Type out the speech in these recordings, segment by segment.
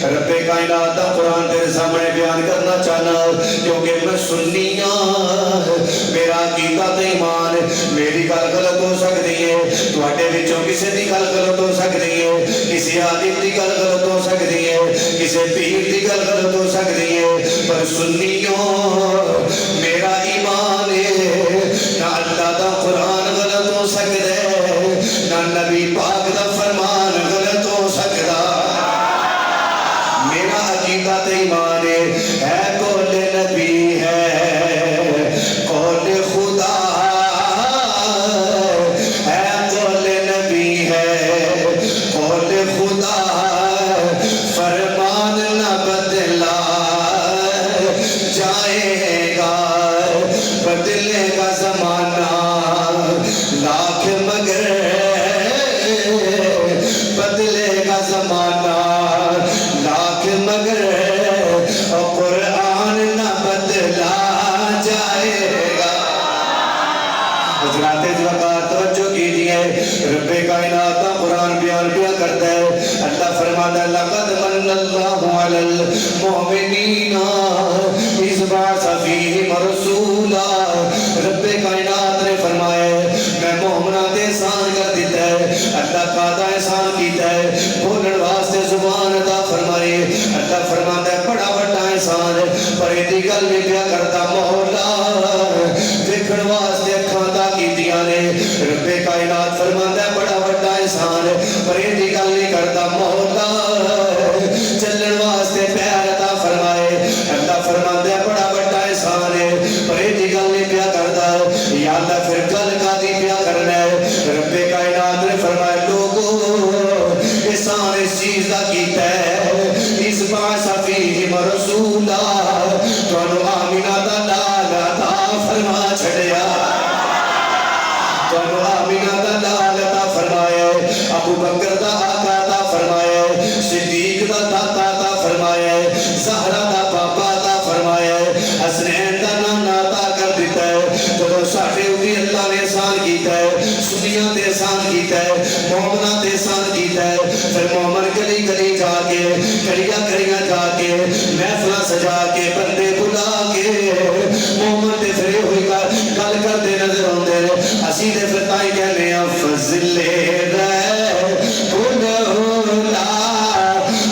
رب کائنات دا قرآن تیرے سامنے بیان کرنا چاہنا کیونکہ میں سنی ہاں میرا عقیدہ تے ایمان میری گل غلط ہو سکتی ہے تواڈے وچوں کسے دی گل غلط ہو سکتی ہے کسی عالم دی گل غلط ہو سکتی ہے کسی پیر دی گل غلط ہو سکتی ہے پر سنیوں میرا ایمان ہے نہ اللہ دا قرآن غلط ہو سکتا ہے نہ نبی پاک دا فرمان غلط ہو سکتا میرا عقیدہ تے ایمان ہے قول نبی ہے قول خدا ہے قول نبی ہے قول خدا فرمان نہ بدلا جائے گا بدلے گا زمانہ لاکھ مگر بدلے گا زمانہ لاکھ مگر قرآن نہ بدلا جائے گا حضرات وقار توجہ کیجئے رب کائنات کا قرآن بیان کیا کرتا ہے اللہ فرماتا ہے لقد من اللہ علی المؤمنین اذ بعث فیہم رسولا رب کائنات نے فرمایا ہے میں مومنہ دے احسان کر دیتا ہے اللہ کا دا احسان کیتا ہے بولن واسطے زبان عطا فرمائے اللہ فرماتا ہے بڑا بڑا احسان ہے پر ایدی گل بھی پیا کرتا مولا دیکھن واسطے اکھاں عطا کیتیاں نے رب کائنات فرماتا ہے بڑا بڑا احسان ہے پر ایدی گل نہیں کرتا مولا چلن واسطے پیر عطا فرمائے اللہ فرماتا ہے بڑا بڑا احسان ہے پر ایدی گل نہیں پیا کرتا یا اللہ پھر گل کا دی پیا کرنا ہے رب کائنات نے فرمایا لوگو احسان اس چیز دا کیتا ہے اس بعث فیہم رسولا تانوں آمینہ دا لال عطا فرما چھڑیا تانوں آمینہ دا لال عطا فرمایا ابو بکر دا آقا عطا فرمایا صدیق دا داتا عطا فرمایا زہرہ دا بابا عطا فرمایا حسنین دا نانا عطا کر دیتا ہے جو ساڑھے ہوئی اللہ نے احسان کیتا ہے سنیاں تے احسان کیتا ہے مومنہ تے احسان کیتا ہے پھر مومن گلی گلی جا کے کڑیاں کڑیاں جا کے محفلہ سجا کے بندے بلا کے مومن تے پھر ہوئی گل کر دے نظر ہوندے اسی دے پھر تائی کہنے ہیں فضل رہ بھولا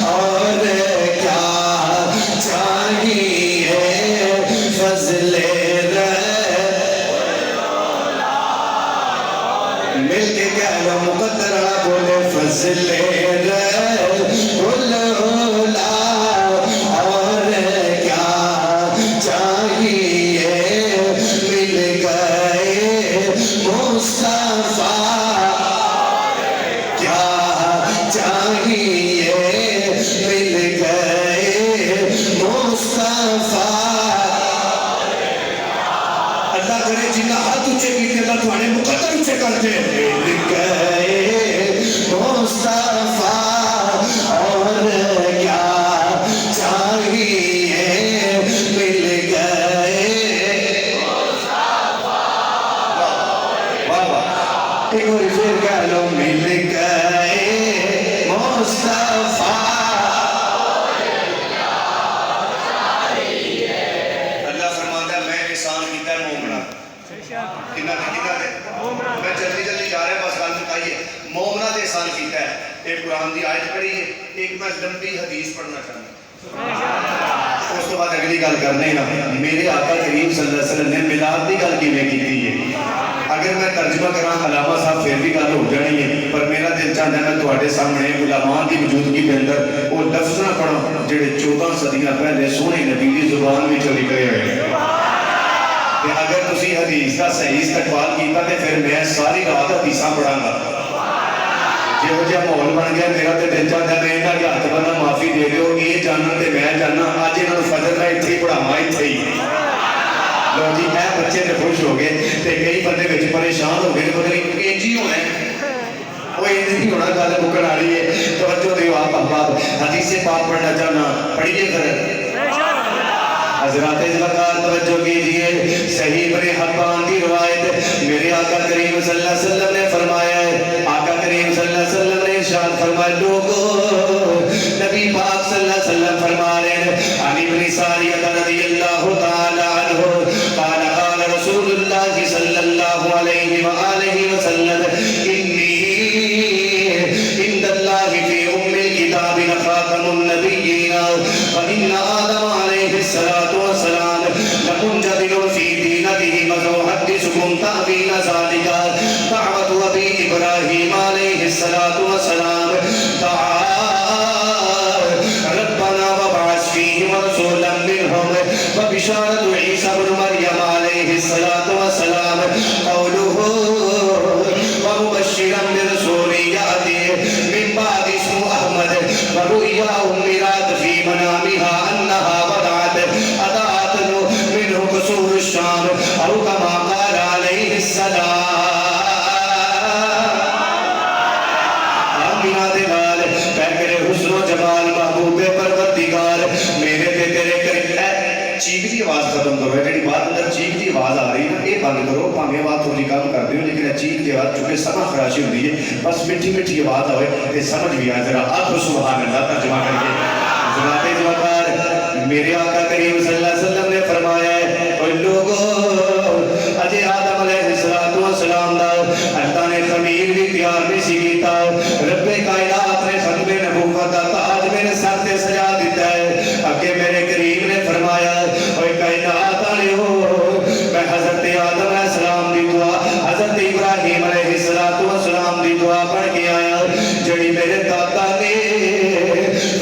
اور کیا چاہیے فضل مل کے کہہ لو مقدر بولے فضل بھولا اور کیا چاہیے مل گئے مصطفیٰ کیا چاہیے مل گئے مصطفیٰ اللہ کرے جنہ ہاتھ اچھے کیتے اللہ تمہارے مقدر اچھے کرتے مل گئے مصطفیٰ اور کیا چاہیے مل گئے مصطفیٰ ایک اور پھر کہہ لو مل گئے مصطفیٰ اللہ فرماتا ہے میں احسان کیتا ہے مومنہ کنہ دے میں جلدی جلدی جا رہے ہیں بس گل مکائیے مومنہ دے احسان کیتا ہے ایک قرآن دی آیت پڑھی ہے ایک میں لمبی حدیث پڑھنا چاہتا ہوں اس تو بعد اگلی گل کرنے نا میرے آقا کریم صلی اللہ علیہ وسلم نے میلاد دی گل کیویں کیتی ہے اگر میں ترجمہ کراں علامہ صاحب پھر بھی گل ہو جانی ہے پر میرا دل چاہتا ہے میں تواڈے سامنے علماء کی موجودگی کے اندر وہ لفظ نہ پڑھاں جڑے 14 صدیاں پہلے سونے نبی دی زبان وچ نکلے ہوئے کہ اگر تسی حدیث کا صحیح استقبال کیتا تے پھر میں ساری رات حدیثاں پڑھاں گا جو جہاں ماحول بن گیا میرا تے دل چاہتا ہے میں انہاں کے ہاتھ بننا معافی دے دیو یہ جاننا تے میں جاننا اج انہاں نوں فجر دا اتھے پڑھاواں اتھے ہی لو جی اے بچے تے خوش ہو گئے تے کئی بندے وچ پریشان ہو گئے پتہ نہیں انج ہی ہونا ہے وہ انج نہیں ہونا گل مکن والی ہے توجہ دیو آپ احباب حدیث پاک پڑھنا چاہنا پڑھیے پھر حضرات وقار توجہ کیجئے صحیح ابن حبان کی روایت میرے آقا کریم صلی اللہ علیہ وسلم نے فرمایا ہے آقا کریم صلی اللہ علیہ وسلم نے ارشاد فرمایا لوگو نبی پاک صلی ساریہ رضی اللہ تعالی عنہ قال قال رسول اللہ صلی اللہ علیہ وآلہ وسلم انی عند اللہ فی ام الکتاب لخاتم النبیین وإن آدم علیہ السلام لمنجدل فی دینته وسأحدثكم تأویل ذلك دعوة أبی ابراہیم علیہ السلام دعا ربنا وبعث فيهم رسولا منهم وبشارة عيسى بن مريم عليه الصلاة والسلام قوله ومبشرا برسول يأتي من بعد اسمه أحمد ورؤيا أمرات في منامها أنها وضعت أضاءت منه قصور الشام أو كما قال عليه السلام آمینہ دلال پیکر حسن و جمال محبوب پروردگار میرے تے تیرے قریب چیخ دی آواز ختم کرو ہے جڑی بات اندر چیخ دی آواز آ رہی ہے یہ بند کرو پاویں آواز تھوڑی کم کر دیو لیکن چیخ دی آواز چونکہ سمجھ خراشی ہوتی ہے بس مٹھی مٹھی آواز آئے تے سمجھ بھی آئے ذرا آخر سبحان اللہ ترجمہ کر کے جناب جوکار میرے آقا کریم صلی اللہ علیہ وسلم نے فرمایا ہے اوہ لوگوں اجے آدم علیہ السلام دا اللہ نے خمیر بھی تیار بھی سی کیتا رب کائنات نے ختم نبوت کا تاج میرے سر تے سجا دیتا ہے اگے میرے کریم نے فرمایا اوہ کائنات والے ہو میں حضرت آدم علیہ السلام دی دعا حضرت ابراہیم علیہ السلام دی دعا پڑھ کے آیا جڑی میرے دادا نے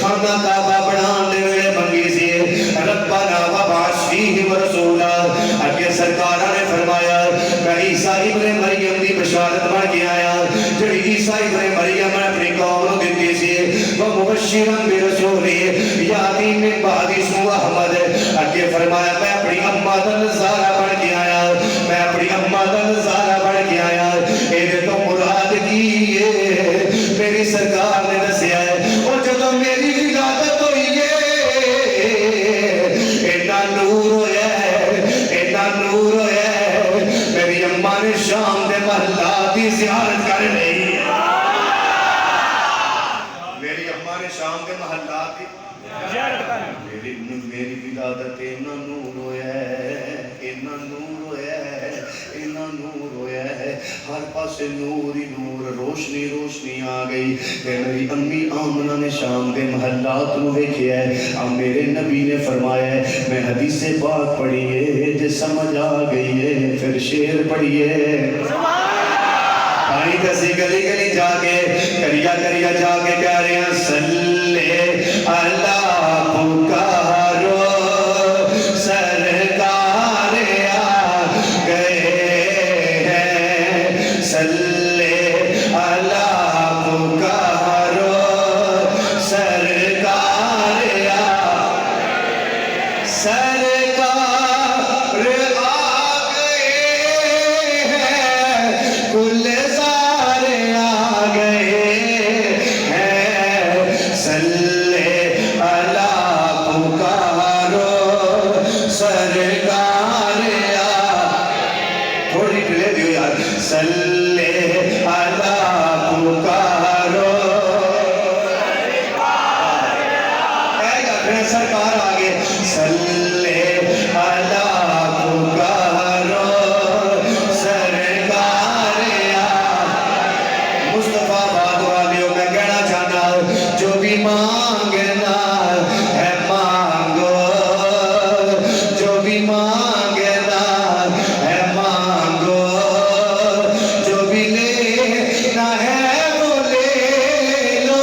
خانہ کعبہ بنان دے ویلے منگی سی ربنا وبعث فیہم رسولا اگے سرکارہ نے فرمایا میں عیسیٰ ابن مریم دی بشارت پڑھ کے آیا جڑی عیسیٰ ابن مریم نے اپنی قوم نو دتی سی ومبشرا برسول یاتی من بعد اسمہ احمد اگے فرمایا میں اپنی اماں دا نظارہ پڑھ کے آیا میں اپنی اماں دا نظارہ پڑھ کے آیا اے دے تو مراد کی ہے میری سرکار نے دسیا ہے اور جدو میری ولادت ہوئی ہے اینا نور ہویا ہے اینا نور ہویا ہے میری اماں نے شام دے محلات دی زیارت کر لئی میری اماں نے شام دے محلات دی زیارت کر لئی میری ولادت اینا نور ہویا ہے اینا نور ہویا ہے اینا نور ہویا ہے ہر پاسے نور ہی نور روشنی روشنی آ گئی کہ میری امی آمنہ نے شام دے محلات نو ویکھیا ہے اب میرے نبی نے فرمایا ہے میں حدیث پاک پڑھی ہے تے سمجھ آ گئی ہے پھر شعر پڑھی ہے پانی دسی گلی گلی جا کے کریا کریا جا کے کہہ رہے ہیں صلی اللہ پکارو سرکار آ گئے ہیں صلی اللہ پکارو سرکار آ سرکار آ گئے ہیں کل سارے آ گئے ہیں صلی اللہ پکارو سرکار آ تھوڑی پلے دیو یار صلی اللہ پکارو سرکار آگے صلی اللہ پکارو سرکار آ مصطفیٰ باد والیوں میں کہنا چاہتا ہوں جو بھی مانگنا ہے مانگو جو بھی مانگنا ہے مانگو جو بھی لینا ہے وہ لے لو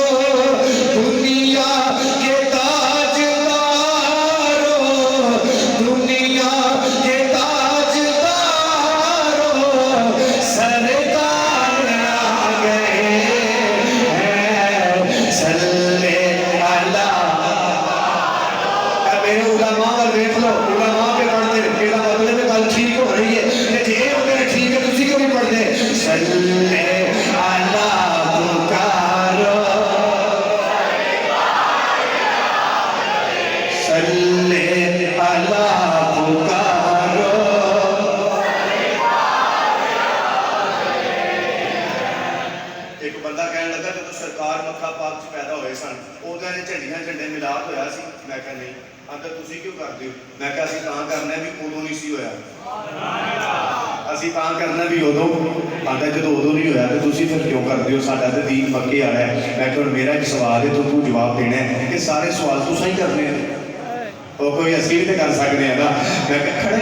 دنیا کے تاجدارو دنیا کے تاجدارو سرکار آ گئے ہیں صلی اللہ میرے علماء اور دیکھ لو علماء پہ پڑھتے میرا مطلب میں کل ٹھیک ہو رہی ہے کہ یہ ہوتے ہیں ٹھیک ہے تسی کو بھی پڑھتے صلی اللہ پکارو صلی اللہ پکارو ایک بندہ کہنے لگا جب سرکار مکہ پاک چ پیدا ہوئے سن ਉਹਨਾਂ ਨੇ ਝੰਡੀਆਂ ਝੰਡੇ ਮਿਲਾਪ ਹੋਇਆ ਸੀ। ਮੈਂ ਕਿਹਾ ਨਹੀਂ। ਆਂਦਾ ਤੁਸੀਂ ਕਿਉਂ ਕਰਦੇ ਹੋ? ਮੈਂ ਕਿਹਾ ਅਸੀਂ ਤਾਂ ਕਰਨਾ ਵੀ ਉਦੋਂ ਨਹੀਂ ਸੀ ਹੋਇਆ, ਅਸੀਂ ਤਾਂ ਕਰਨਾ ਵੀ ਉਦੋਂ। ਆਂਦਾ ਜਦੋਂ ਉਦੋਂ ਨਹੀਂ ਹੋਇਆ ਤੇ ਤੁਸੀਂ ਫਿਰ ਕਿਉਂ ਕਰਦੇ ਹੋ? ਸਾਡਾ ਤਾਂ ਦੀਨ ਮੱਕੇ ਵਾਲਾ ਹੈ। ਮੈਂ ਕਿਹਾ ਹੁਣ ਮੇਰਾ ਇੱਕ ਸਵਾਲ ਹੈ, ਤੂੰ ਜਵਾਬ ਦੇਣਾ ਹੈ ਕਿ ਸਾਰੇ ਸਵਾਲ ਤੁਸੀਂ ਹੀ ਕਰਨੇ ਆ, ਉਹ ਕੋਈ ਅਸੀਂ ਵੀ ਤਾਂ ਕਰ ਸਕਦੇ ਹਾਂ ਨਾ। ਮੈਂ ਕਿਹਾ ਖੜੇ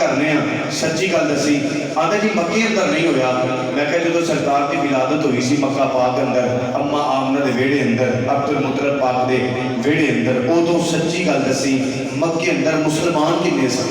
ਕਰਨੇ ਆ, ਸੱਚੀ ਗੱਲ ਦੱਸੀ। ਆਂਦੇ ਜੀ ਮੱਕੇ ਅੰਦਰ ਨਹੀਂ ਹੋਇਆ। ਮੈਂ ਕਿਹਾ ਜਦੋਂ ਸਰਕਾਰ ਦੀ ਵਿਲਾਦਤ ਹੋਈ ਸੀ ਮੱਕਾ ਪਾਕ ਅੰਦਰ, ਅੰਮਾ ਆਮਨਾ ਦੇ ਵਿਹੜੇ ਅੰਦਰ, ਅਬਦੁਲ ਮੁਤਲਬ ਪਾਕ ਦੇ ਵਿਹੜੇ ਅੰਦਰ, ਉਦੋਂ ਸੱਚੀ ਗੱਲ ਦੱਸੀ ਮੱਕੇ ਅੰਦਰ ਮੁਸਲਮਾਨ ਕਿੰਨੇ ਸਨ?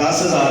10,000